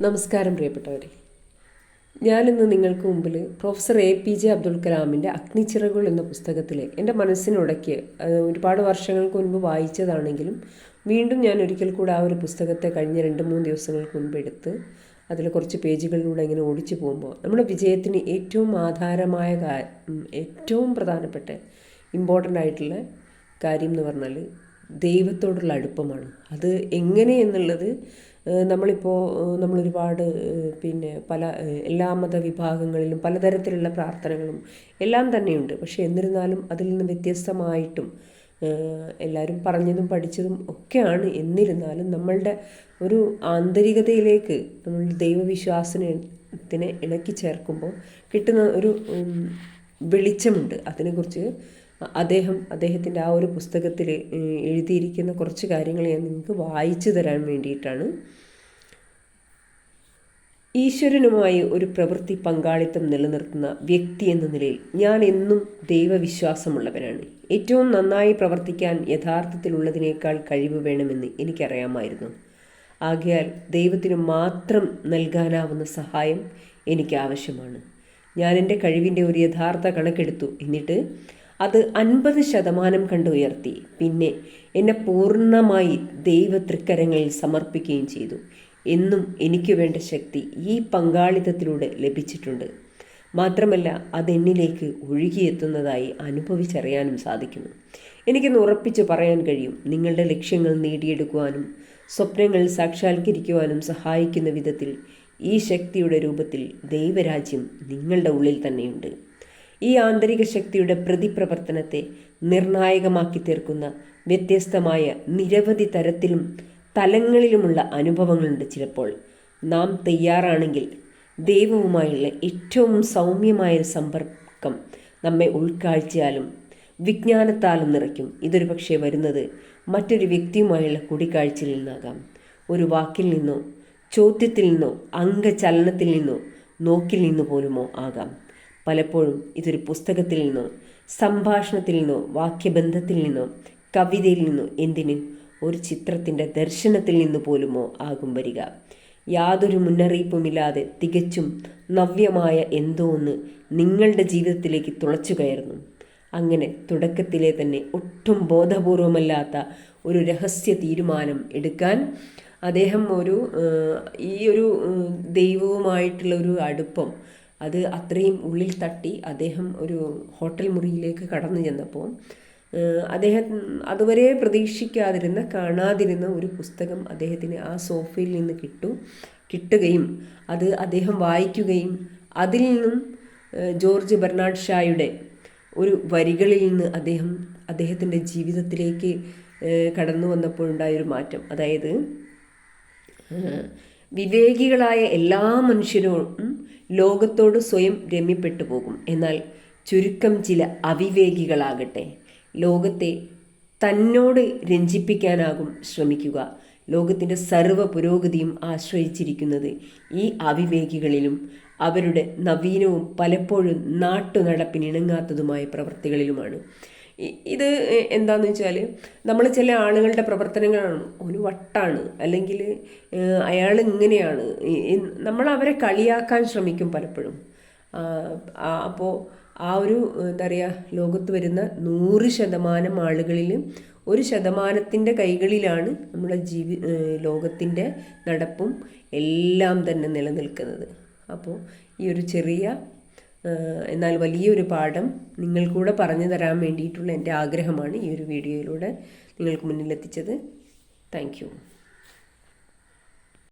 നമസ്കാരം പ്രിയപ്പെട്ടവരെ. ഞാനിന്ന് നിങ്ങൾക്ക് മുമ്പിൽ പ്രൊഫസർ APJ അബ്ദുൽ കലാമിൻ്റെ അഗ്നിച്ചിറകുകൾ എന്ന പുസ്തകത്തിലെ എൻ്റെ മനസ്സിനുടക്കി ഒരുപാട് വർഷങ്ങൾക്ക് മുൻപ് വായിച്ചതാണെങ്കിലും വീണ്ടും ഞാൻ ഒരിക്കൽ കൂടെ ആ ഒരു പുസ്തകത്തെ കഴിഞ്ഞ 2-3 ദിവസങ്ങൾക്ക് മുൻപ് എടുത്ത് അതിൽ കുറച്ച് പേജുകളിലൂടെ ഇങ്ങനെ ഓടിച്ചു പോകുമ്പോൾ നമ്മുടെ വിജയത്തിന് ഏറ്റവും ആധാരമായ ഏറ്റവും പ്രധാനപ്പെട്ട ഇമ്പോർട്ടൻ്റ് ആയിട്ടുള്ള കാര്യം എന്ന് പറഞ്ഞാൽ ദൈവത്തോടുള്ള അടുപ്പമാണ്. അത് എങ്ങനെ എന്നുള്ളത് നമ്മളൊരുപാട് പല എല്ലാ മതവിഭാഗങ്ങളിലും പലതരത്തിലുള്ള പ്രാർത്ഥനകളും എല്ലാം തന്നെയുണ്ട്. പക്ഷേ എന്നിരുന്നാലും അതിൽ നിന്ന് വ്യത്യസ്തമായിട്ടും എല്ലാവരും പറഞ്ഞതും പഠിച്ചതും ഒക്കെയാണ്. എന്നിരുന്നാലും നമ്മളുടെ ഒരു ആന്തരികതയിലേക്ക് നമ്മൾ ദൈവവിശ്വാസത്തിനെ ഇണക്കി ചേർക്കുമ്പോൾ കിട്ടുന്ന ഒരു വെളിച്ചമുണ്ട്. അതിനെക്കുറിച്ച് അദ്ദേഹത്തിൻ്റെ ആ ഒരു പുസ്തകത്തിൽ എഴുതിയിരിക്കുന്ന കുറച്ച് കാര്യങ്ങൾ ഞാൻ നിങ്ങൾക്ക് വായിച്ചു തരാൻ വേണ്ടിയിട്ടാണ്. ഈശ്വരനുമായി ഒരു പ്രവൃത്തി പങ്കാളിത്തം നിലനിർത്തുന്ന വ്യക്തി എന്ന നിലയിൽ ഞാൻ എന്നും ദൈവവിശ്വാസമുള്ളവനാണ്. ഏറ്റവും നന്നായി പ്രവർത്തിക്കാൻ യഥാർത്ഥത്തിലുള്ളതിനേക്കാൾ കഴിവ് വേണമെന്ന് എനിക്കറിയാമായിരുന്നു. ആകയാൽ ദൈവത്തിന് മാത്രം നൽകാനാവുന്ന സഹായം എനിക്ക് ആവശ്യമാണ്. ഞാൻ എൻ്റെ കഴിവിൻ്റെ ഒരു യഥാർത്ഥ കണക്കെടുത്തു. എന്നിട്ട് അത് 50% കണ്ട് ഉയർത്തി. പിന്നെ എന്നെ പൂർണ്ണമായി ദൈവ തൃക്കരങ്ങളിൽ സമർപ്പിക്കുകയും ചെയ്തു. എന്നും എനിക്ക് വേണ്ട ശക്തി ഈ പങ്കാളിത്തത്തിലൂടെ ലഭിച്ചിട്ടുണ്ട്. മാത്രമല്ല അതെന്നിലേക്ക് ഒഴുകിയെത്തുന്നതായി അനുഭവിച്ചറിയാനും സാധിക്കുന്നു. എനിക്കിന്ന് ഉറപ്പിച്ച് പറയാൻ കഴിയും, നിങ്ങളുടെ ലക്ഷ്യങ്ങൾ നേടിയെടുക്കുവാനും സ്വപ്നങ്ങൾ സാക്ഷാത്കരിക്കുവാനും സഹായിക്കുന്ന വിധത്തിൽ ഈ ശക്തിയുടെ രൂപത്തിൽ ദൈവരാജ്യം നിങ്ങളുടെ ഉള്ളിൽ തന്നെയുണ്ട്. ഈ ആന്തരിക ശക്തിയുടെ പ്രതിപ്രവർത്തനത്തെ നിർണായകമാക്കി തീർക്കുന്ന വ്യത്യസ്തമായ നിരവധി തരത്തിലും തലങ്ങളിലുമുള്ള അനുഭവങ്ങളുണ്ട്. ചിലപ്പോൾ നാം തയ്യാറാണെങ്കിൽ ദൈവവുമായുള്ള ഏറ്റവും സൗമ്യമായൊരു സമ്പർക്കം നമ്മെ ഉൾക്കാഴ്ചയാലും വിജ്ഞാനത്താലും നിറയ്ക്കും. ഇതൊരു പക്ഷേ വരുന്നത് മറ്റൊരു വ്യക്തിയുമായുള്ള കൂടിക്കാഴ്ചയിൽ നിന്നാകാം. ഒരു വാക്കിൽ നിന്നോ ചോദ്യത്തിൽ നിന്നോ അംഗചലനത്തിൽ നിന്നോ നോക്കിൽ നിന്നു പോലുമോ ആകാം. പലപ്പോഴും ഇതൊരു പുസ്തകത്തിൽ നിന്നോ സംഭാഷണത്തിൽ നിന്നോ വാക്യബന്ധത്തിൽ നിന്നോ കവിതയിൽ നിന്നോ എന്തിന് ഒരു ചിത്രത്തിൻ്റെ ദർശനത്തിൽ നിന്ന് പോലുമോ ആകും വരിക. യാതൊരു മുന്നറിയിപ്പുമില്ലാതെ തികച്ചും നവ്യമായ എന്തോ ഒന്ന് നിങ്ങളുടെ ജീവിതത്തിലേക്ക് തുളച്ചു കയറുന്നു. അങ്ങനെ തുടക്കത്തിലെ തന്നെ ഒട്ടും ബോധപൂർവമല്ലാത്ത ഒരു രഹസ്യ തീരുമാനം എടുക്കാൻ അദ്ദേഹം ഈ ഒരു ദൈവവുമായിട്ടുള്ള ഒരു അടുപ്പം അത് അത്രയും ഉള്ളിൽ തട്ടി അദ്ദേഹം ഒരു ഹോട്ടൽ മുറിയിലേക്ക് കടന്നു ചെന്നപ്പോൾ അദ്ദേഹം അതുവരെ പ്രതീക്ഷിക്കാതിരുന്ന കാണാതിരുന്ന ഒരു പുസ്തകം അദ്ദേഹത്തിന് ആ സോഫയിൽ നിന്ന് കിട്ടുകയും അത് അദ്ദേഹം വായിക്കുകയും അതിൽ നിന്നും ജോർജ് ബെർണാഡ് ഷായുടെ ഒരു വരികളിൽ നിന്ന് അദ്ദേഹത്തിൻ്റെ ജീവിതത്തിലേക്ക് കടന്നു വന്നപ്പോഴുണ്ടായൊരു മാറ്റം, അതായത് വിവേകികളായ എല്ലാ മനുഷ്യരും ലോകത്തോട് സ്വയം രമ്യപ്പെട്ടു പോകും. എന്നാൽ ചുരുക്കം ചില അവിവേകികളാകട്ടെ ലോകത്തെ തന്നോട് രഞ്ജിപ്പിക്കാനാകും ശ്രമിക്കുക. ലോകത്തിൻ്റെ സർവ്വ പുരോഗതിയും ആശ്രയിച്ചിരിക്കുന്നത് ഈ അവിവേകികളിലും അവരുടെ നവീനവും പലപ്പോഴും നാട്ടുനടപ്പിനിണങ്ങാത്തതുമായ പ്രവൃത്തികളിലുമാണ്. ഇത് എന്താണെന്ന് വെച്ചാൽ നമ്മൾ ചില ആളുകളുടെ പ്രവർത്തനങ്ങളാണ് ഒരു വട്ടാണ്, അല്ലെങ്കിൽ അയാൾ ഇങ്ങനെയാണ്, നമ്മൾ അവരെ കളിയാക്കാൻ ശ്രമിക്കും പലപ്പോഴും. അപ്പോൾ ആ ഒരു എന്താ പറയുക, ലോകത്ത് വരുന്ന 100% ആളുകളിൽ 1% കൈകളിലാണ് നമ്മുടെ ലോകത്തിൻ്റെ നടപ്പും എല്ലാം തന്നെ നിലനിൽക്കുന്നത്. അപ്പോൾ ഈ ഒരു ചെറിയ എന്നാൽ വലിയൊരു പാഠം നിങ്ങൾക്കൂടെ പറഞ്ഞു തരാൻ വേണ്ടിയിട്ടുള്ള എൻ്റെ ആഗ്രഹമാണ് ഈ ഒരു വീഡിയോയിലൂടെ നിങ്ങൾക്ക് മുന്നിലെത്തിച്ചത്. Thank you.